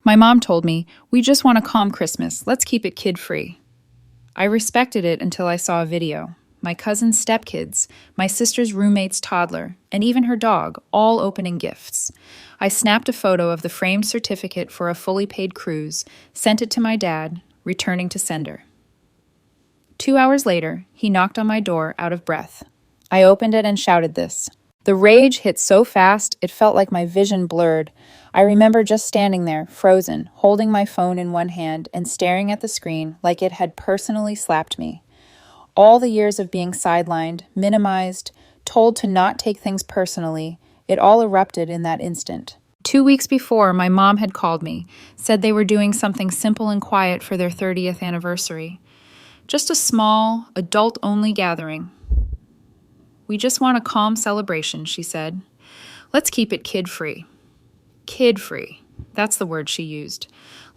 My mom told me, "We just want a calm Christmas. Let's keep it kid-free." I respected it until I saw a video. My cousin's stepkids, my sister's roommate's toddler, and even her dog, all opening gifts. I snapped a photo of the framed certificate for a fully paid cruise, sent it to my dad, returning to sender. 2 hours later, he knocked on my door out of breath. I opened it and shouted this. The rage hit so fast, it felt like my vision blurred. I remember just standing there, frozen, holding my phone in one hand and staring at the screen like it had personally slapped me. All the years of being sidelined, minimized, told to not take things personally, it all erupted in that instant. 2 weeks before, my mom had called me, said they were doing something simple and quiet for their 30th anniversary. Just a small, adult-only gathering. "We just want a calm celebration," she said. "Let's keep it kid-free." Kid-free. That's the word she used.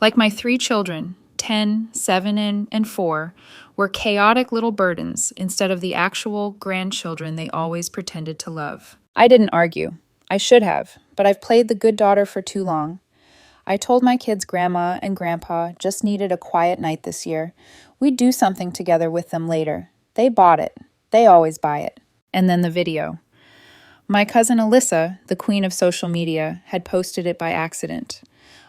Like my 3 children, 10, 7, and 4, were chaotic little burdens instead of the actual grandchildren they always pretended to love. I didn't argue. I should have, but I've played the good daughter for too long. I told my kids Grandma and Grandpa just needed a quiet night this year. We'd do something together with them later. They bought it. They always buy it. And then the video. My cousin Alyssa, the queen of social media, had posted it by accident.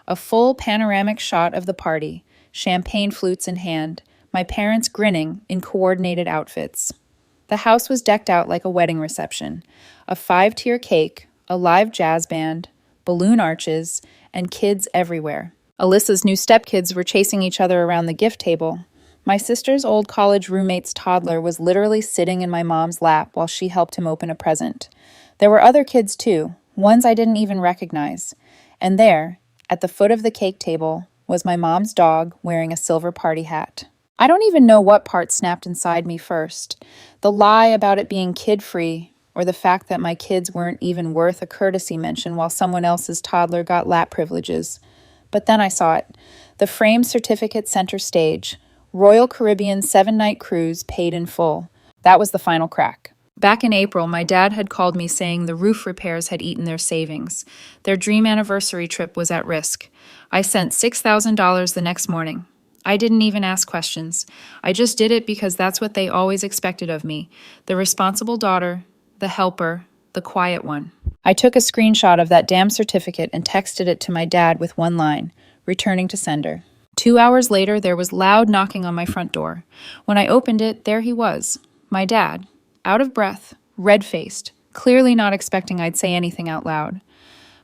A full panoramic shot of the party, champagne flutes in hand, my parents grinning in coordinated outfits. The house was decked out like a wedding reception. A 5-tier cake, a live jazz band, balloon arches, and kids everywhere. Alyssa's new stepkids were chasing each other around the gift table. My sister's old college roommate's toddler was literally sitting in my mom's lap while she helped him open a present. There were other kids too, ones I didn't even recognize. And there, at the foot of the cake table, was my mom's dog wearing a silver party hat. I don't even know what part snapped inside me first. The lie about it being kid-free, or the fact that my kids weren't even worth a courtesy mention while someone else's toddler got lap privileges. But then I saw it. The framed certificate center stage. Royal Caribbean 7-night cruise paid in full. That was the final crack. Back in April, my dad had called me saying the roof repairs had eaten their savings. Their dream anniversary trip was at risk. I sent $6,000 the next morning. I didn't even ask questions. I just did it because that's what they always expected of me. The responsible daughter, the helper, the quiet one. I took a screenshot of that damn certificate and texted it to my dad with one line, returning to sender. 2 hours later, there was loud knocking on my front door. When I opened it, there he was, my dad, out of breath, red-faced, clearly not expecting I'd say anything out loud.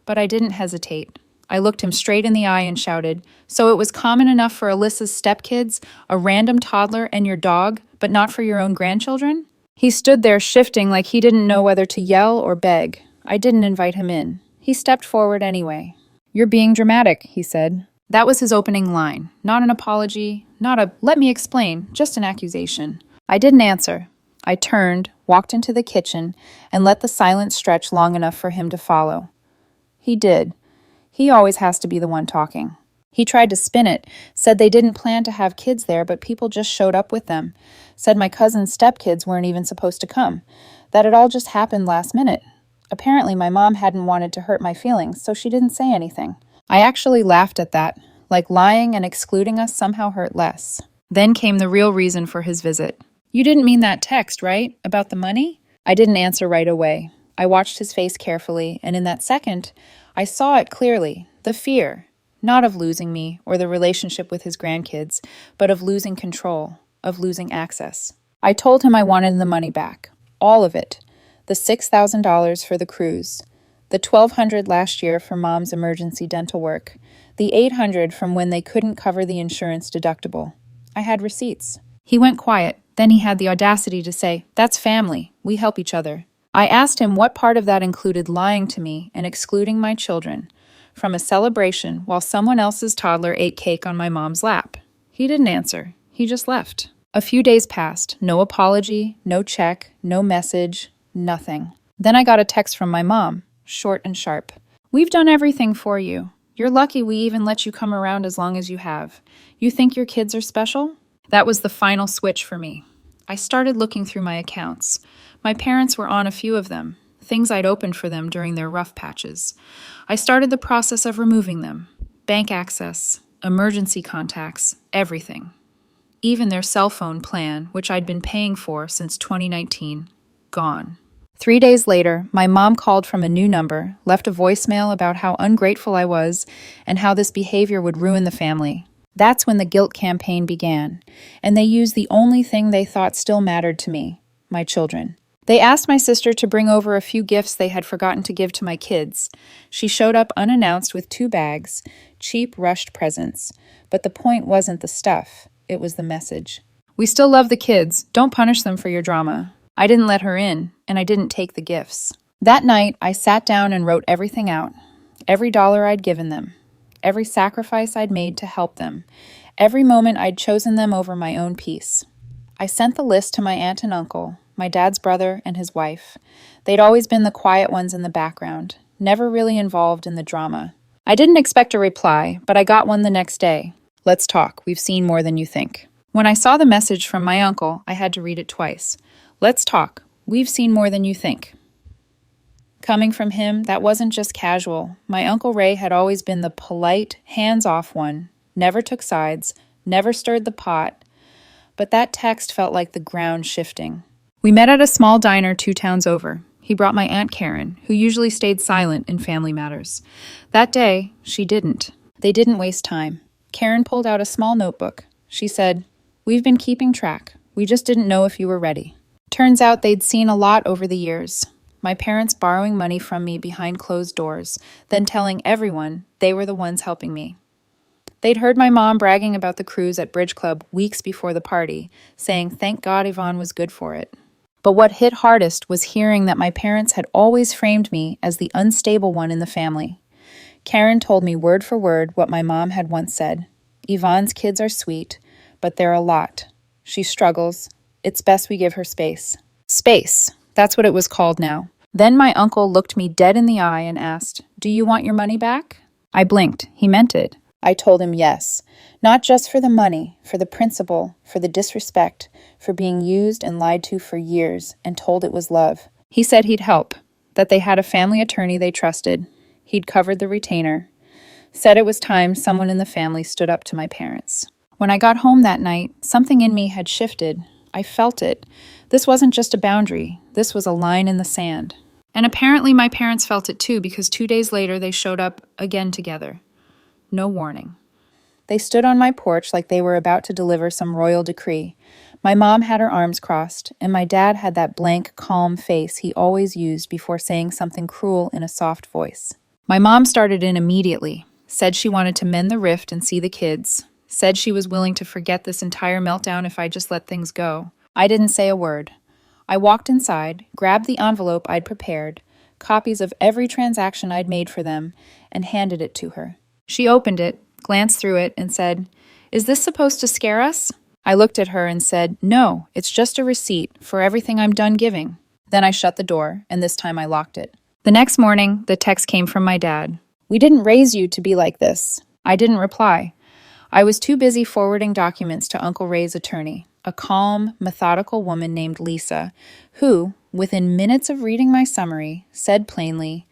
But I didn't hesitate. I looked him straight in the eye and shouted, "So it was common enough for Alyssa's stepkids, a random toddler, and your dog, but not for your own grandchildren?" He stood there shifting like he didn't know whether to yell or beg. I didn't invite him in. He stepped forward anyway. "You're being dramatic," he said. That was his opening line. Not an apology, not a "let me explain," just an accusation. I didn't answer. I turned, walked into the kitchen, and let the silence stretch long enough for him to follow. He did. He always has to be the one talking. He tried to spin it, said they didn't plan to have kids there, but people just showed up with them. Said my cousin's stepkids weren't even supposed to come. That it all just happened last minute. Apparently my mom hadn't wanted to hurt my feelings, so she didn't say anything. I actually laughed at that, like lying and excluding us somehow hurt less. Then came the real reason for his visit. "You didn't mean that text, right? About the money?" I didn't answer right away. I watched his face carefully, and in that second, I saw it clearly, the fear, not of losing me or the relationship with his grandkids, but of losing control, of losing access. I told him I wanted the money back, all of it, the $6,000 for the cruise, the $1,200 last year for Mom's emergency dental work, the $800 from when they couldn't cover the insurance deductible. I had receipts. He went quiet, then he had the audacity to say, "That's family, we help each other." I asked him what part of that included lying to me and excluding my children from a celebration while someone else's toddler ate cake on my mom's lap. He didn't answer. He just left. A few days passed. No apology, no check, no message, nothing. Then I got a text from my mom, short and sharp. "We've done everything for you. You're lucky we even let you come around as long as you have. You think your kids are special?" That was the final switch for me. I started looking through my accounts. My parents were on a few of them, things I'd opened for them during their rough patches. I started the process of removing them. Bank access, emergency contacts, everything. Even their cell phone plan, which I'd been paying for since 2019, gone. 3 days later, my mom called from a new number, left a voicemail about how ungrateful I was and how this behavior would ruin the family. That's when the guilt campaign began, and they used the only thing they thought still mattered to me, my children. They asked my sister to bring over a few gifts they had forgotten to give to my kids. She showed up unannounced with 2 bags, cheap, rushed presents. But the point wasn't the stuff, it was the message. We still love the kids, don't punish them for your drama. I didn't let her in, and I didn't take the gifts. That night, I sat down and wrote everything out. Every dollar I'd given them. Every sacrifice I'd made to help them. Every moment I'd chosen them over my own peace. I sent the list to my aunt and uncle, my dad's brother and his wife. They'd always been the quiet ones in the background, never really involved in the drama. I didn't expect a reply, but I got one the next day. Let's talk. We've seen more than you think. When I saw the message from my uncle, I had to read it twice. Let's talk. We've seen more than you think. Coming from him, that wasn't just casual. My Uncle Ray had always been the polite, hands-off one, never took sides, never stirred the pot. But that text felt like the ground shifting. We met at a small diner 2 towns over. He brought my Aunt Karen, who usually stayed silent in family matters. That day, she didn't. They didn't waste time. Karen pulled out a small notebook. She said, "We've been keeping track. We just didn't know if you were ready." Turns out they'd seen a lot over the years. My parents borrowing money from me behind closed doors, then telling everyone they were the ones helping me. They'd heard my mom bragging about the cruise at Bridge Club weeks before the party, saying thank God Yvonne was good for it. But what hit hardest was hearing that my parents had always framed me as the unstable one in the family. Karen told me word for word what my mom had once said. Yvonne's kids are sweet, but they're a lot. She struggles. It's best we give her space. Space. That's what it was called now. Then my uncle looked me dead in the eye and asked, "Do you want your money back?" I blinked. He meant it. I told him yes. Not just for the money, for the principle, for the disrespect, for being used and lied to for years and told it was love. He said he'd help, that they had a family attorney they trusted. He'd covered the retainer. Said it was time someone in the family stood up to my parents. When I got home that night, something in me had shifted. I felt it. This wasn't just a boundary. This was a line in the sand. And apparently my parents felt it too, because 2 days later they showed up again together. No warning. They stood on my porch like they were about to deliver some royal decree. My mom had her arms crossed, and my dad had that blank, calm face he always used before saying something cruel in a soft voice. My mom started in immediately, said she wanted to mend the rift and see the kids, said she was willing to forget this entire meltdown if I just let things go. I didn't say a word. I walked inside, grabbed the envelope I'd prepared, copies of every transaction I'd made for them, and handed it to her. She opened it, glanced through it, and said, "Is this supposed to scare us?" I looked at her and said, "No, it's just a receipt for everything I'm done giving." Then I shut the door, and this time I locked it. The next morning, the text came from my dad. "We didn't raise you to be like this." I didn't reply. I was too busy forwarding documents to Uncle Ray's attorney, a calm, methodical woman named Lisa, who, within minutes of reading my summary, said plainly,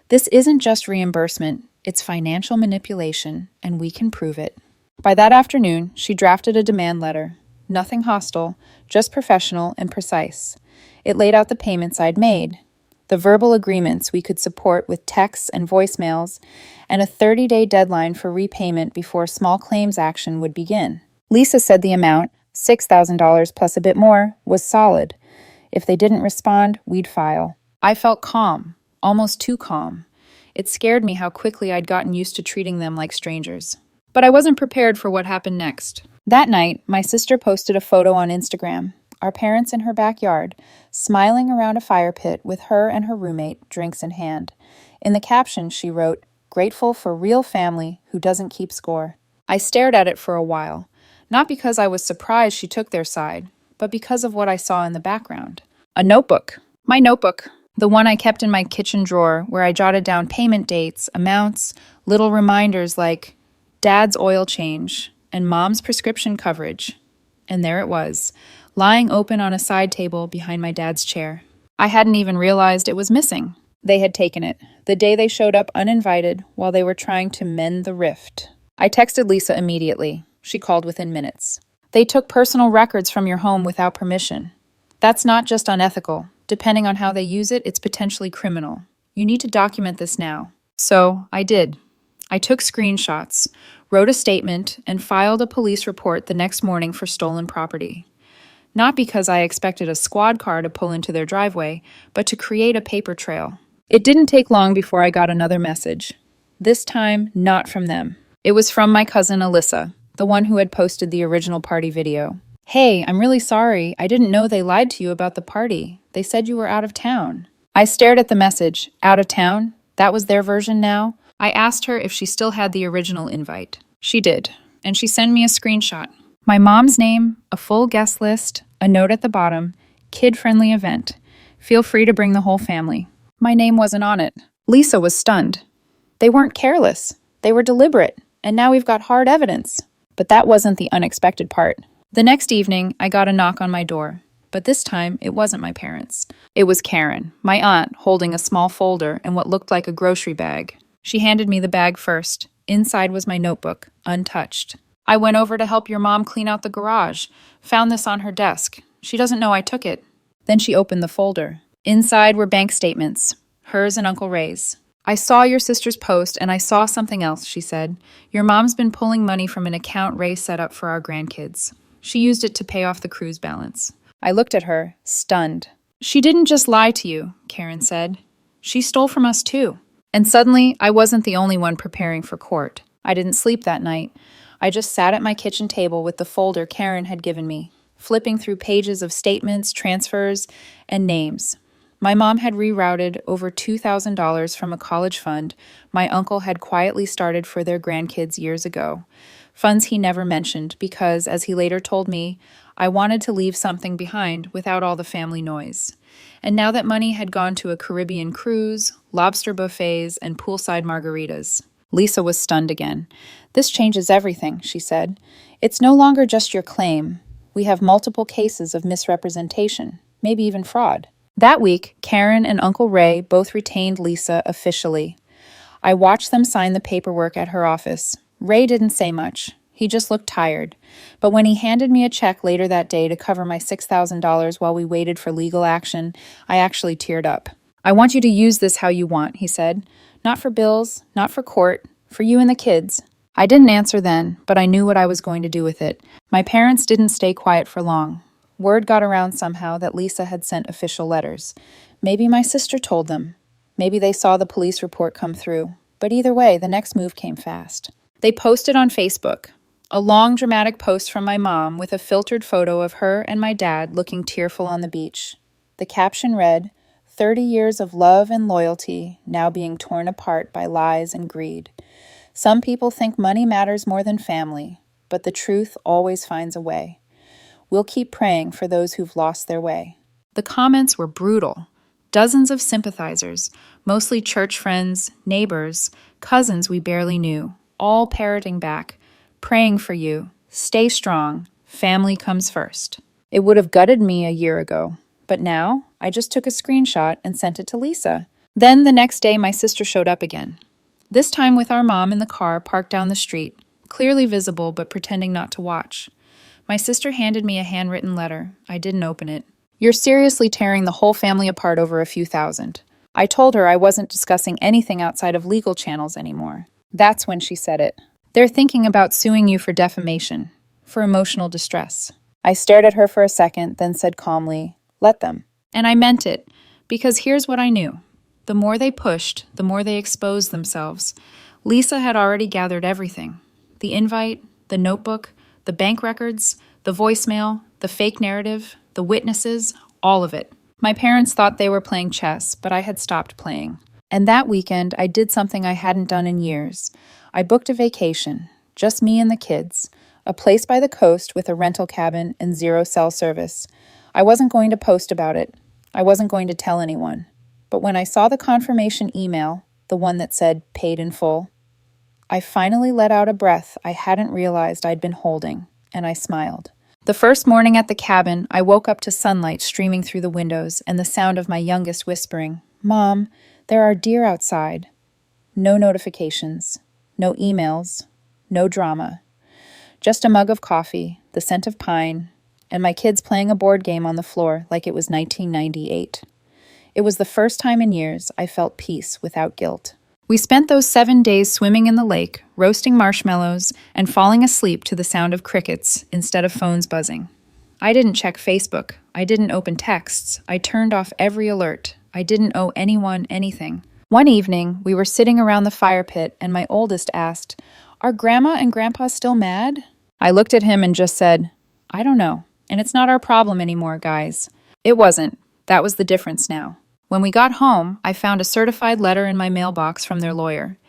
"This isn't just reimbursement. It's financial manipulation, and we can prove it." By that afternoon, she drafted a demand letter. Nothing hostile, just professional and precise. It laid out the payments I'd made, the verbal agreements we could support with texts and voicemails, and a 30-day deadline for repayment before small claims action would begin. Lisa said the amount, $6,000 plus a bit more, was solid. If they didn't respond, we'd file. I felt calm, almost too calm. It scared me how quickly I'd gotten used to treating them like strangers. But I wasn't prepared for what happened next. That night, my sister posted a photo on Instagram, our parents in her backyard, smiling around a fire pit with her and her roommate, drinks in hand. In the caption, she wrote, "Grateful for real family who doesn't keep score." I stared at it for a while, not because I was surprised she took their side, but because of what I saw in the background. A notebook. My notebook. The one I kept in my kitchen drawer where I jotted down payment dates, amounts, little reminders like Dad's oil change and Mom's prescription coverage. And there it was, lying open on a side table behind my dad's chair. I hadn't even realized it was missing. They had taken it, the day they showed up uninvited while they were trying to mend the rift. I texted Lisa immediately. She called within minutes. They took personal records from your home without permission. That's not just unethical. Depending on how they use it, it's potentially criminal. You need to document this now. So, I did. I took screenshots, wrote a statement, and filed a police report the next morning for stolen property. Not because I expected a squad car to pull into their driveway, but to create a paper trail. It didn't take long before I got another message. This time, not from them. It was from my cousin Alyssa, the one who had posted the original party video. Hey, I'm really sorry. I didn't know they lied to you about the party. They said you were out of town. I stared at the message. Out of town? That was their version now? I asked her if she still had the original invite. She did, and she sent me a screenshot. My mom's name, a full guest list, a note at the bottom, kid-friendly event. Feel free to bring the whole family. My name wasn't on it. Lisa was stunned. They weren't careless. They were deliberate, and now we've got hard evidence. But that wasn't the unexpected part. The next evening, I got a knock on my door. But this time, it wasn't my parents. It was Karen, my aunt, holding a small folder and what looked like a grocery bag. She handed me the bag first. Inside was my notebook, untouched. I went over to help your mom clean out the garage. Found this on her desk. She doesn't know I took it. Then she opened the folder. Inside were bank statements, hers and Uncle Ray's. I saw your sister's post, and I saw something else, she said. Your mom's been pulling money from an account Ray set up for our grandkids. She used it to pay off the cruise balance. I looked at her, stunned. She didn't just lie to you, Karen said. She stole from us too. And suddenly, I wasn't the only one preparing for court. I didn't sleep that night. I just sat at my kitchen table with the folder Karen had given me, flipping through pages of statements, transfers, and names. My mom had rerouted over $2,000 from a college fund my uncle had quietly started for their grandkids years ago. Funds he never mentioned because, as he later told me, I wanted to leave something behind without all the family noise. And now that money had gone to a Caribbean cruise, lobster buffets, and poolside margaritas. Lisa was stunned again. This changes everything, she said. It's no longer just your claim. We have multiple cases of misrepresentation, maybe even fraud. That week, Karen and Uncle Ray both retained Lisa officially. I watched them sign the paperwork at her office. Ray didn't say much. He just looked tired. But when he handed me a check later that day to cover my $6,000 while we waited for legal action, I actually teared up. I want you to use this how you want, he said. Not for bills, not for court, for you and the kids. I didn't answer then, but I knew what I was going to do with it. My parents didn't stay quiet for long. Word got around somehow that Lisa had sent official letters. Maybe my sister told them. Maybe they saw the police report come through. But either way, the next move came fast. They posted on Facebook. A long, dramatic post from my mom with a filtered photo of her and my dad looking tearful on the beach. The caption read, 30 years of love and loyalty now being torn apart by lies and greed. Some people think money matters more than family, but the truth always finds a way. We'll keep praying for those who've lost their way. The comments were brutal. Dozens of sympathizers, mostly church friends, neighbors, cousins we barely knew, all parroting back, praying for you, stay strong, family comes first. It would have gutted me a year ago, but now I just took a screenshot and sent it to Lisa. Then the next day my sister showed up again. This time with our mom in the car parked down the street, clearly visible but pretending not to watch. My sister handed me a handwritten letter. I didn't open it. You're seriously tearing the whole family apart over a few thousand. I told her I wasn't discussing anything outside of legal channels anymore. That's when she said it. They're thinking about suing you for defamation, for emotional distress. I stared at her for a second, then said calmly, let them. And I meant it, because here's what I knew. The more they pushed, the more they exposed themselves. Lisa had already gathered everything. The invite, the notebook, the bank records, the voicemail, the fake narrative, the witnesses, all of it. My parents thought they were playing chess, but I had stopped playing. And that weekend, I did something I hadn't done in years. I booked a vacation, just me and the kids, a place by the coast with a rental cabin and 0 cell service. I wasn't going to post about it. I wasn't going to tell anyone. But when I saw the confirmation email, the one that said paid in full, I finally let out a breath I hadn't realized I'd been holding, and I smiled. The first morning at the cabin, I woke up to sunlight streaming through the windows and the sound of my youngest whispering, Mom, There are deer outside. No notifications. No emails. No drama. Just a mug of coffee, the scent of pine, and my kids playing a board game on the floor like it was 1998. It was the first time in years I felt peace without guilt. We spent those 7 days swimming in the lake, roasting marshmallows, and falling asleep to the sound of crickets instead of phones buzzing. I didn't check Facebook. I didn't open texts. I turned off every alert. I didn't owe anyone anything. One evening, we were sitting around the fire pit, and my oldest asked, "Are Grandma and Grandpa still mad?" I looked at him and just said, "I don't know, and it's not our problem anymore, guys." It wasn't. That was the difference now. When we got home, I found a certified letter in my mailbox from their lawyer.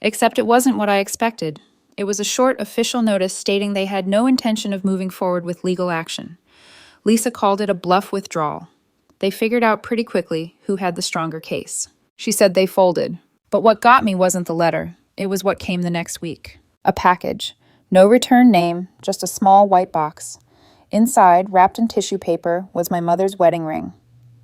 Except it wasn't what I expected. It was a short official notice stating they had no intention of moving forward with legal action. Lisa called it a bluff withdrawal. They figured out pretty quickly who had the stronger case. She said they folded. But what got me wasn't the letter. It was what came the next week. A package. No return name, just a small white box. Inside, wrapped in tissue paper, was my mother's wedding ring.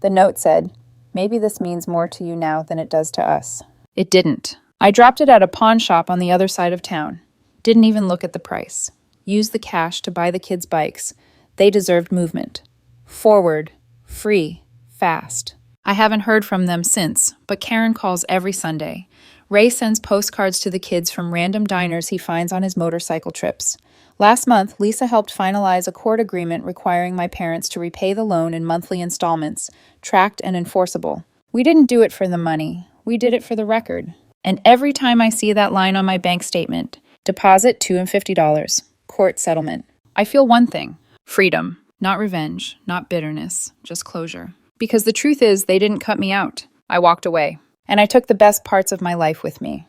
The note said, "Maybe this means more to you now than it does to us." It didn't. I dropped it at a pawn shop on the other side of town. Didn't even look at the price. Used the cash to buy the kids' bikes. They deserved movement. Forward. Free. Fast. I haven't heard from them since, but Karen calls every Sunday. Ray sends postcards to the kids from random diners he finds on his motorcycle trips. Last month, Lisa helped finalize a court agreement requiring my parents to repay the loan in monthly installments, tracked and enforceable. We didn't do it for the money. We did it for the record. And every time I see that line on my bank statement, deposit $250, court settlement, I feel one thing: freedom. Not revenge, not bitterness, just closure. Because the truth is, they didn't cut me out. I walked away. And I took the best parts of my life with me.